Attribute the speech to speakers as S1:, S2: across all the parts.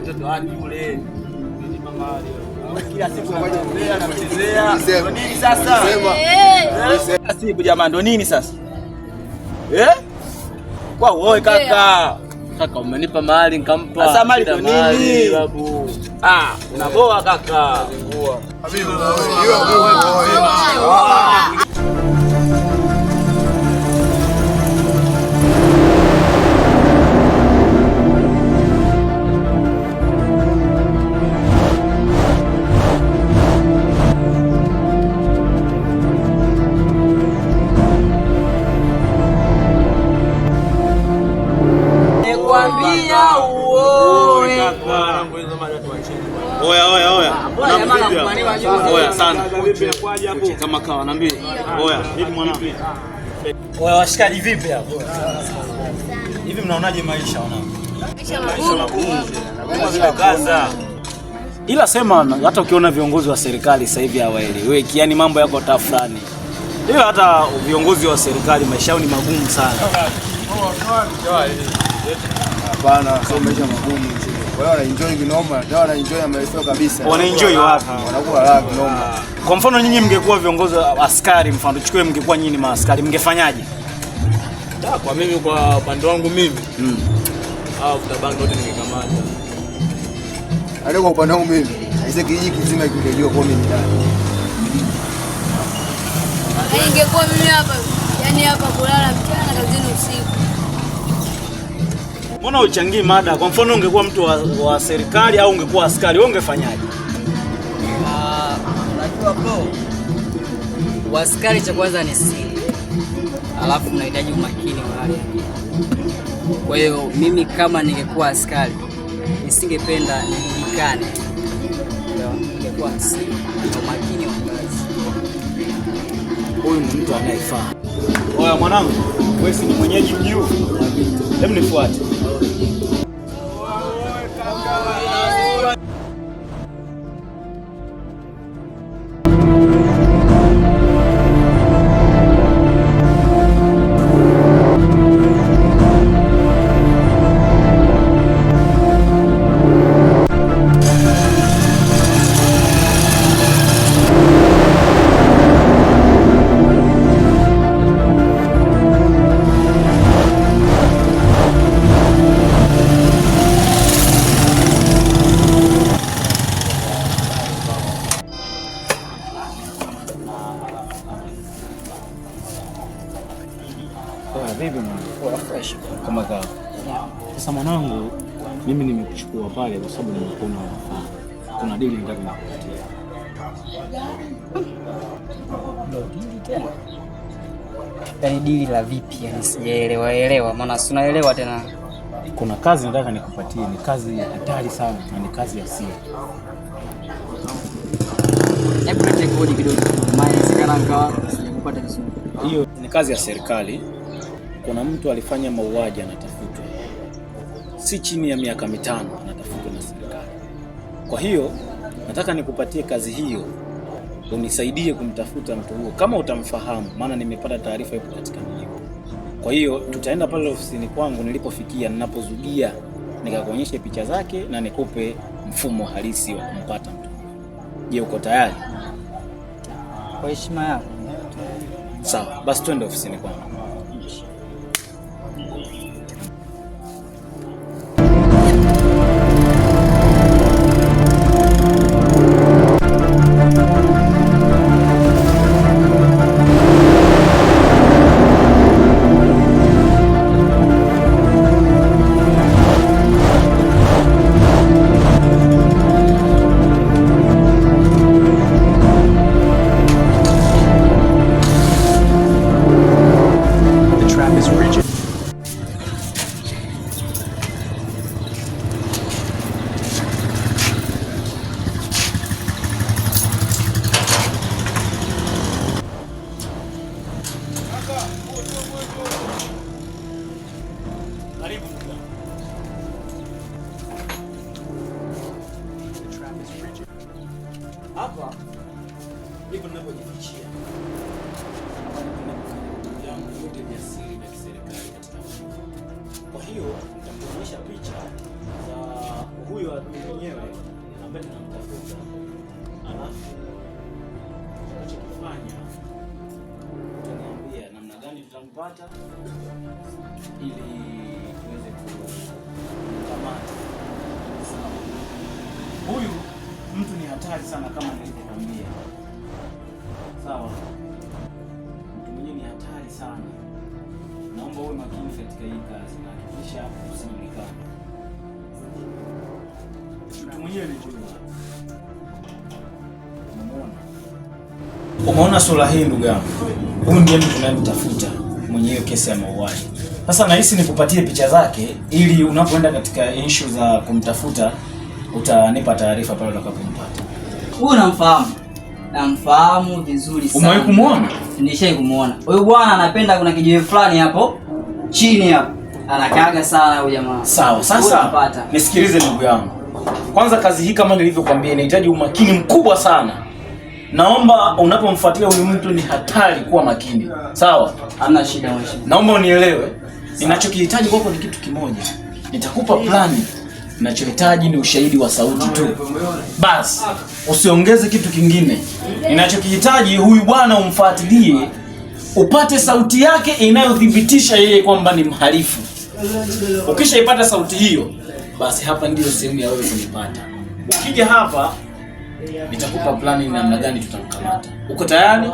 S1: mtoto wake yule. Ni mama wale. Kila siku anachezea. Ndio nini sasa? Sema. Siku jamaa ndo nini sasa? Kwa wewe kaka. Kaka umenipa mahali nikampa. Sasa mali ndo nini? Babu. Unaboa kaka. Habibi Oya sana. Kama kawa naambia. Oya, vipi mwanangu? Oya washikaji vipi hapo? Hivi mnaonaje maisha wanangu? Maisha magumu. Kaza. Ila sema hata ukiona viongozi wa serikali sasa hivi hawaeleweki, yani mambo yako tafrani. Ila hata viongozi wa serikali maisha yao ni magumu sana.
S2: Hapana, sio maisha magumu. Wao wanaenjoy kinoma, ndio wanaenjoy maisha kabisa.
S1: Wanaenjoy wapi?
S2: Wanakuwa raha kinoma.
S1: Kwa mfano nyinyi mngekuwa viongozi wa askari, mfano tuchukue mngekuwa nyinyi maaskari, mngefanyaje? Kwa mimi kwa upande wangu mimi. Utabango wote ningekamata.
S2: Ale kwa upande wangu mimi, aise kijiji kizima kingejua kwa mimi ndani.
S3: Ingekuwa mimi hapa, yani hapa kulala mchana kazini usiku.
S1: Mbona uchangii mada? Kwa mfano ungekuwa mtu wa serikali au ungekuwa askari, wewe ungefanyaje?
S4: Unajua bro, askari cha kwanza ni siri. Alafu unahitaji umakini wa hali. Kwa hiyo mimi kama ningekuwa askari, nisingependa nijulikane. Ningekuwa siri na umakini wa kazi.
S1: Huyu ni mtu anayefaa. Oya mwanangu, wewe si mwenyeji mjuu. Hebu nifuate. Vipi mwana? Fresh kama kawa. Sasa mwanangu, mimi nimekuchukua pale kwa sababu nimekuona unafaa. Kuna deal nataka nikupatie.
S4: Ndio deal tena. Yaani deal la vipi? Yaani sijaelewa maana si unaelewa tena.
S1: Kuna kazi nataka nikupatie, ni kazi hatari sana na ni kazi ya siri.
S4: Hebu nitekodi kidogo. Maana nikawa sikupata vizuri.
S1: Hiyo ni kazi ya serikali. Kuna mtu alifanya mauaji anatafutwa. Si chini ya miaka 5 anatafutwa na serikali. Kwa hiyo nataka nikupatie kazi hiyo. Unisaidie kumtafuta mtu huo kama utamfahamu, maana nimepata taarifa yupo katika mji. Kwa hiyo tutaenda pale ofisini kwangu nilipofikia, ninapozugia nikakuonyesha picha zake na nikupe mfumo halisi wa kumpata mtu. Je, uko tayari?
S4: Kwa heshima yako.
S1: Sawa, basi twende ofisini kwangu. Hapa ndipo ninapojifichia. Jambo yote vya siri vya serikali katika. Kwa hiyo nitakuonyesha picha za huyo adui mwenyewe ambaye tunamtafuta, alafu tunachokifanya utaniambia namna gani tutampata ili tuweze kumkamata. Huyu mtu ni hatari sana kama nilivyokuambia. Sawa? Mtu mwenyewe ni hatari sana. Naomba uwe makini katika hii kazi na hakikisha usijulikane. Mtu mwenyewe ni huyu. Umeona sura hii ndugu yangu? Huyu ndiye mtu tunayemtafuta mwenyewe kesi ya mauaji. Sasa nahisi nikupatie picha zake ili unapoenda katika issue za kumtafuta utanipa taarifa pale utakapompata.
S4: Huyu namfahamu. Namfahamu vizuri sana.
S1: Umewahi kumuona?
S4: Nilishai kumuona. Huyu bwana anapenda kuna kijiwe fulani hapo chini hapo. Anakaaga sana huyu jamaa.
S1: Sawa, sasa nisikilize ndugu yangu. Kwanza kazi hii kama nilivyokuambia inahitaji umakini mkubwa sana. Naomba unapomfuatilia huyu mtu ni hatari kuwa makini. Sawa?
S4: Hamna shida mwisho.
S1: Naomba unielewe. Ninachokihitaji kwako ni kitu kimoja. Nitakupa plani. Ninachohitaji ni ushahidi wa sauti tu. Basi, usiongeze kitu kingine. Ninachokihitaji huyu bwana umfuatilie, upate sauti yake inayothibitisha yeye kwamba ni mhalifu. Ukishaipata sauti hiyo, basi hapa ndio sehemu ya wewe kunipata. Ukija hapa, nitakupa plani namna gani tutamkamata. Uko tayari?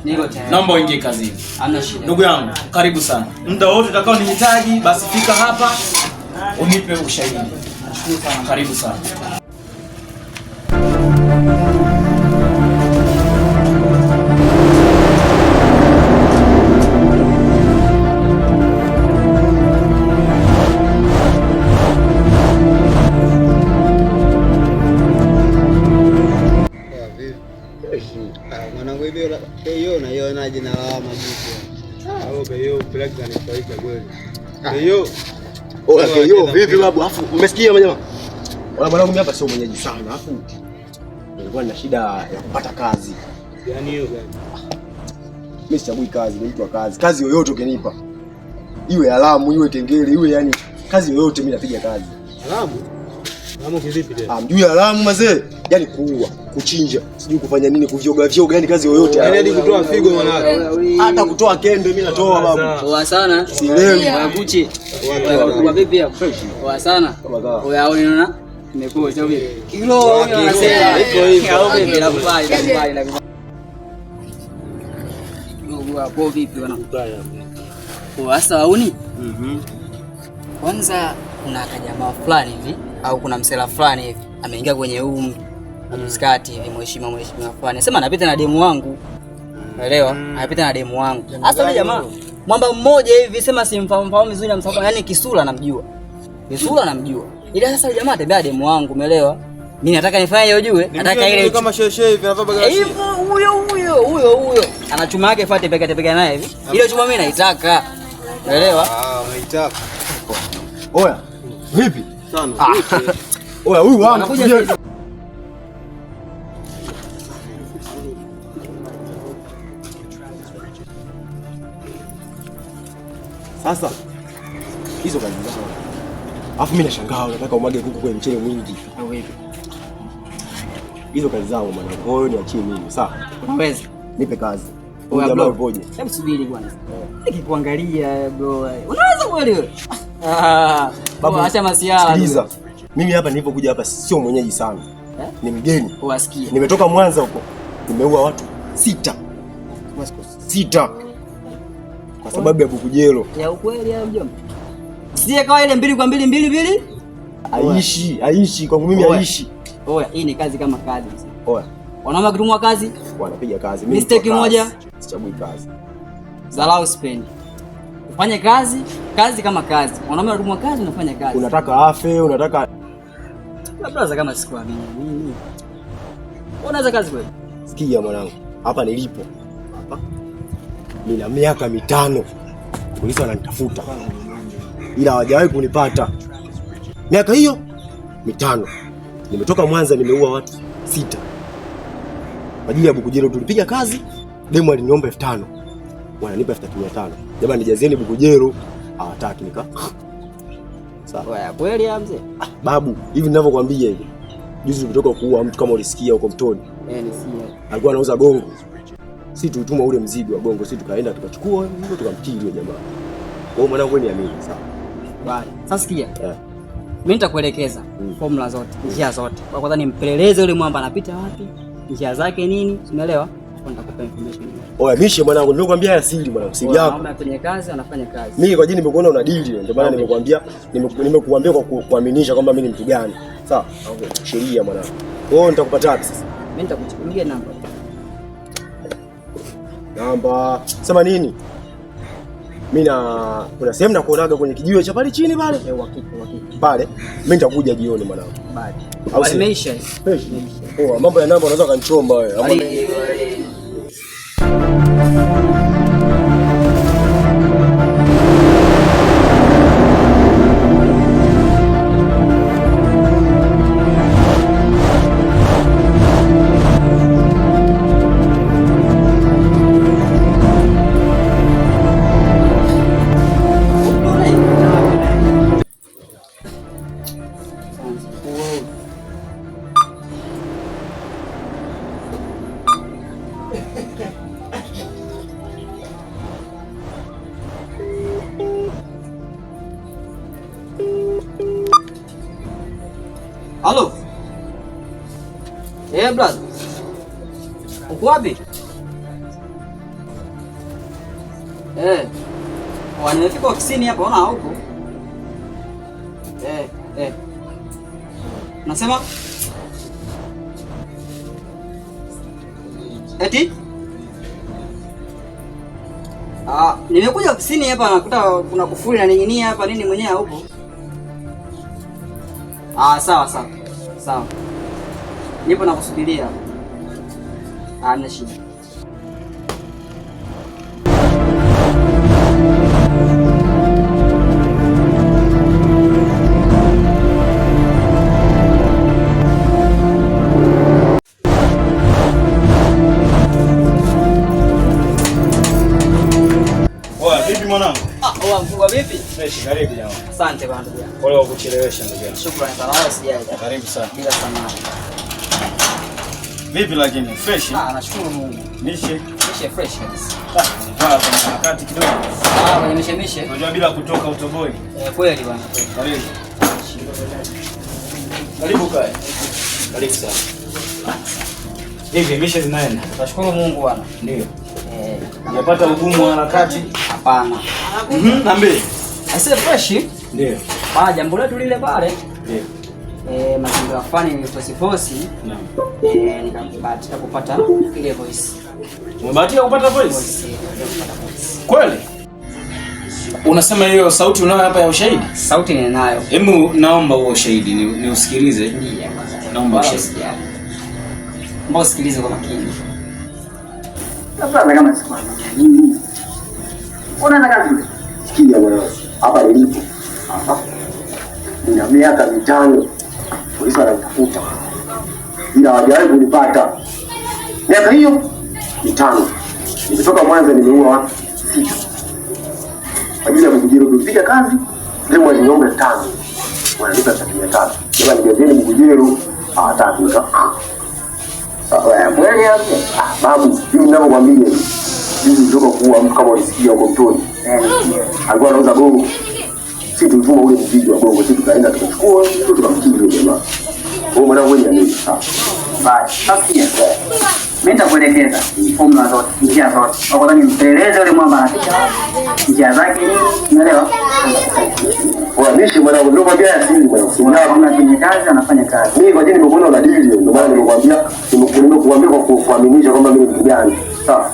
S4: Niko tayari.
S1: Naomba uingie kazini.
S4: Hamna shida.
S1: Ndugu yangu, karibu sana. Muda wote utakao nihitaji, basi fika hapa unipe ushahidi. Nashukuru sana. Karibu sana.
S5: Mwanangu hiyo naiona jina la majuto. Au hiyo peleka kanifaika kweli. Hiyo.
S2: Hiyo vipi babu? Afu umesikia jamaa? Wala mwanangu mimi hapa sio mwenyeji sana. Afu nilikuwa nina shida ya kupata kazi.
S5: Yaani hiyo gani?
S2: Mimi sichagui kazi, ni mtu wa kazi. Kazi yoyote ukinipa. Iwe alamu, iwe kengele, iwe yani kazi yoyote mimi napiga kazi.
S5: Alamu? Alamu kivipi tena?
S2: Mjui alamu mazee? Yaani kuua, kuchinja, sijui kufanya nini, kuvyoga vyoga, yani kazi yoyote.
S5: Yaani hadi kutoa figo mwanangu.
S2: Hata kutoa kende mimi natoa babu.
S4: Poa sana.
S2: Sielewi.
S4: Wakuchi. Kwa vipi hapo? Poa sana. Wewe unaona? Nimekuwa sio vipi? Kilo huyo anasema iko hivyo. Au vipi la kubali la kubali la kubali. Ndugu hapo vipi wanakubali hapo? Poa sasa wauni? Kwanza kuna kajamaa fulani hivi au kuna msela fulani hivi ameingia kwenye mskati hivi mheshimiwa fulani. Sema anapita na demu wangu. Unaelewa? Anapita na demu wangu. Sasa yule jamaa mwamba mmoja hivi sema simfahamu vizuri na msababu yani kisura namjua. Kisura namjua. Ila sasa yule jamaa atembea demu wangu, umeelewa? Mimi nataka nifanye ujue, nataka ile
S5: kama sheshe hivi anavaa bagasi.
S4: Hivyo huyo. Ana chuma yake fuate peka naye hivi. Ile chuma mimi naitaka. Unaelewa?
S5: Unaitaka.
S2: Oya, vipi?
S5: Sana.
S2: Oya, huyu wangu. Sasa hizo kazi zako. Alafu mimi nashangaa unataka umwage kuku kwenye mchele mwingi.
S4: Au vipi?
S2: Hizo kazi zangu mwanangu. Kwa hiyo niachie mimi, sawa?
S4: Unaweza?
S2: Nipe kazi.
S4: Oya
S2: Jamaa
S4: bro.
S2: upoje?
S4: Hebu subiri kwanza. Nikikuangalia bro. Unaweza kweli wewe? Babu acha masiala.
S2: Sikiliza. Mimi hapa nilipokuja hapa sio mwenyeji sana. Ni mgeni.
S4: Uwasikie.
S2: Nimetoka Mwanza huko. Nimeua watu 6. 6. Kwa sababu ya bukujelo.
S4: Ya ukweli ya mjomba. Sije kawa ile 2 kwa 2.
S2: Aishi kwangu mimi aishi.
S4: Oya, hii ni kazi kama kazi.
S2: Oya.
S4: Wanaomba kutumwa kazi?
S2: Wanapiga kazi.
S4: Mistake moja.
S2: Sichagui kazi.
S4: Dharau spendi. Ufanye kazi kama kazi. Wanaomba kutumwa kazi unafanya kazi.
S2: Unataka afe, unataka
S4: labda kama sikuamini mimi. Unaweza kazi kweli?
S2: Sikia mwanangu. Hapa nilipo. Hapa. Nina miaka 5. Polisi wananitafuta. Ila hawajawahi kunipata. Miaka hiyo 5. Nimetoka Mwanza nimeua watu 6. Kwa ajili ya bukujelo tulipiga kazi, demu aliniomba 5,000. Wananipa 3,500. Jamani nijazieni bukujelo, hawataki nika. Sawa.
S4: Wewe kweli ya mzee?
S2: Babu, hivi ninavyokuambia hivi. Juzi tulitoka kuua mtu kama ulisikia huko mtoni.
S4: Nisikia.
S2: Alikuwa anauza gongo. Sisi tulituma ule mzigo wa gongo, sisi tukaenda tukachukua hivyo tukamkili yule jamaa. Kwa hiyo mwanangu wewe niamini, sawa?
S4: Bali. Sasa sikia. Mimi nitakuelekeza formula zote, njia zote. Kwa kwanza nimpeleleze yule mwamba anapita wapi, njia zake nini, umeelewa? Nitakupa information.
S2: Oya mishe mwanangu, nimekwambia ya siri mwanangu, siri yako.
S4: Mama kwenye kazi anafanya kazi.
S2: Mimi kwa jini nimekuona una deal, ndio maana nimekuambia kwa kuaminisha kwamba mimi ni mtu gani. Sawa? Okay. Sheria mwanangu. Wewe nitakupa wapi sasa?
S4: Mimi nitakuchukulia namba.
S2: Namba sema nini? Mimi kuna sehemu nakuonaga kwenye kijiwe cha pale chini pale.
S4: Uhakika.
S2: Pale. Mimi nitakuja jioni mwanangu.
S4: Bali. Au imeisha.
S2: Oh, mambo ya namba unaweza kanichomba wewe.
S4: Halo. Brother. Uko wapi? Nimefika ofisini hapa, ona huko. Nasema? Eti? Nimekuja ofisini hapa nakuta kuna kufuli na ning'inia hapa nini mwenyewe huko. Sawa. Nipo nakusubiria. Hamna shida.
S1: Vipi mwanangu?
S4: Mkubwa vipi?
S1: Fresh, karibu jamaa.
S4: Asante bwana.
S1: Pole kwa kuchelewesha ndugu yangu.
S4: Shukrani sana, wala sijali.
S1: Karibu sana.
S4: Bila samahani.
S1: Vipi lakini fresh?
S4: Nashukuru Mungu.
S1: Mishe
S4: Fresh kabisa.
S1: Bwana kuna wakati kidogo.
S4: Kwenye mishe.
S1: Unajua bila kutoka utoboi.
S4: Kweli bwana.
S1: Karibu. Karibu kae. Karibu sana. Hivi mishe zinaenda.
S4: Nashukuru Mungu bwana.
S1: Ndio. Unapata ugumu wa harakati?
S4: Hapana.
S1: Niambie.
S4: Ase fresh?
S1: Ndio.
S4: Jambo letu lile pale.
S1: Ndio.
S4: Mazingira fulani ni fosi.
S1: Naam.
S4: Nikabahatika kupata ile voice.
S1: Umebahatika kupata voice? Kweli? Unasema hiyo sauti unayo hapa ya ushahidi?
S4: Sauti ninayo.
S1: Hebu naomba huo ushahidi ni usikilize.
S4: Ndio.
S1: Naomba ushahidi.
S4: Mbona usikilize kwa makini.
S2: Kama siku nini? Unataka kazi? Sikia bwana. Hapa nilipo. Hapa. Nina miaka 5. Polisi wanatafuta. Ila hawajawahi kunipata. Miaka hiyo 5. Nimetoka Mwanza nimeua 6. Kwa ajili ya kupiga kazi, leo waliomba 5. Wanalipa 300. Jamani gazeni mkujero hawataka. Kweli hapo? Babu, mimi ninavyokuambia hivi ndio kuua mtu kama ulisikia huko mtoni. Alikuwa anauza gongo. Sisi tulituma ule mzigo wa gongo, sisi tukaenda tukachukua, tukamkili yule jamaa. Wewe mwanangu wewe ni nini?
S4: Bye. Sasa mimi nitakuelekeza formula zote, njia zote. Kwa kwanza nimpeleleze yule mwamba anapita wapi, njia zake nini, unaelewa?
S2: Mishe mwanangu ndio kwambia ya siri mwanangu.
S4: Sina kama kwenye kazi anafanya kazi.
S2: Mimi kwa jini nimekuona una deal ndio maana nimekuambia kwa kuaminisha kwamba mimi ni mtu gani. Sawa?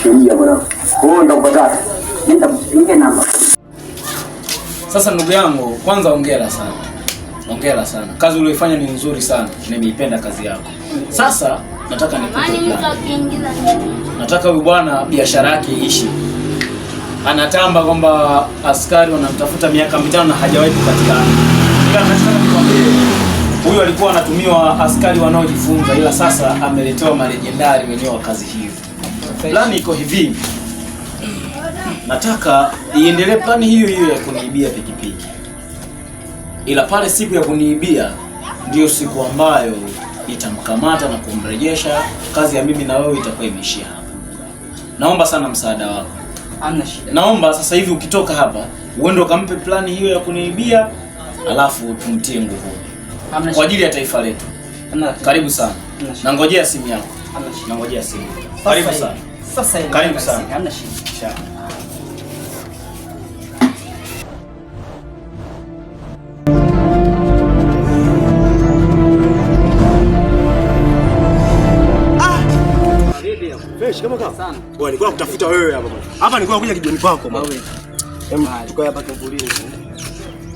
S2: Sheria mwanangu. Kwa hiyo nitakupata.
S4: Nitakupigia namba.
S1: Sasa ndugu yangu, kwanza hongera sana. Hongera sana. Kazi uliyofanya ni nzuri sana. Nimeipenda kazi yako. Sasa nataka nataka huyu bwana biashara yake iishi. Anatamba kwamba askari wanamtafuta miaka 5 na hajawahi kupatikana. Ila nataka nikwambie huyu alikuwa anatumiwa askari wanaojifunza, ila sasa ameletewa malejendari wenyewe wa kazi hiyo. Plani iko hivi. Nataka iendelee plani hiyo hiyo ya kuniibia pikipiki. ila pale siku ya kuniibia ndiyo siku ambayo itamkamata na kumrejesha. Kazi ya mimi na wewe itakuwa imeishia hapa. Naomba sana msaada wako.
S4: Hamna shida.
S1: Naomba sasa hivi ukitoka hapa uende ukampe plani hiyo ya kuniibia, alafu tumtie nguvu kwa ajili ya taifa letu. Karibu sana. Nangojea simu yako. Nangojea simu. Karibu sana.
S4: Sasa
S1: karibu sana.
S4: Hamna shida.
S2: Fresh kama kama. Sana. Wewe nilikuwa nakutafuta wewe hapa bwana. Hapa nilikuwa nakuja kijoni kwako bwana. Tukae hapa kivulini.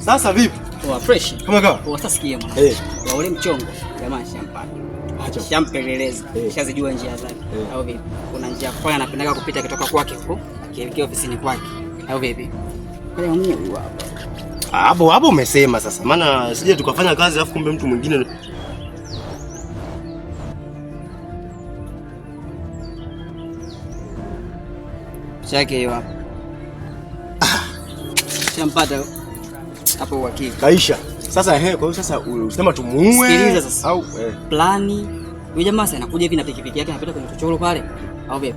S2: Sasa vipi?
S4: Poa fresh.
S2: Kama kama.
S4: Utasikia mwana. Wa ule mchongo jamaa shampata.
S2: Acha.
S4: Shampeleleza. Shazijua njia zake. Au vipi? Kuna njia kwa anapendaga kupita kutoka kwake huko, akielekea ofisini kwake. Au vipi? Kwa hiyo mimi hapa.
S2: Hapo umesema sasa. Maana sije tukafanya kazi alafu kumbe mtu mwingine.
S4: Chake hiyo hapo. Shampata hapo uhakika.
S2: Kaisha. Sasa kwa hiyo sasa unasema tumuue.
S4: Sikiliza sasa.
S2: Au
S4: plani. Yule jamaa sasa anakuja hivi na pikipiki yake anapita kwenye chochoro pale. Au vipi?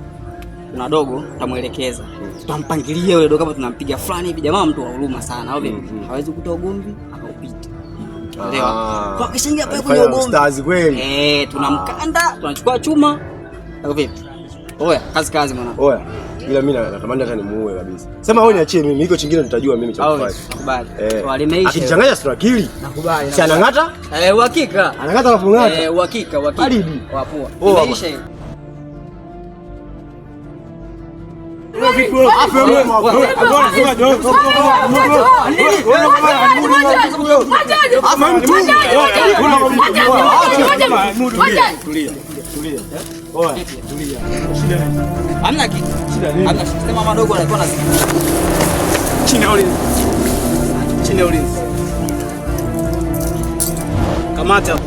S4: Kuna dogo tutamuelekeza. Tutampangilia yule dogo kama tunampiga fulani hivi. Jamaa mtu wa huruma sana. Au vipi? Hawezi kutoa ugomvi akaupita. Elewa. Kwa kishingia pale kwenye ugomvi.
S2: Stars kweli.
S4: Tunamkanda, tunachukua chuma. Au vipi? Oya, kazi mwanangu.
S2: Oya. Ila mimi natamani hata nimuue kabisa. Sema wewe niachie mimi, iko chingine nitajua mimi cha kufanya.
S4: Nakubali. Walimeisha.
S2: Akichanganya sura akili.
S4: Nakubali.
S2: Si anang'ata?
S4: Uhakika.
S2: Anang'ata na kung'ata.
S4: Uhakika.
S2: Baridi.
S4: Wapoa. Imeisha hiyo. Hamna kitu. Hamna sema madogo alikuwa anasikia. Chini ya ulinzi. Kamata.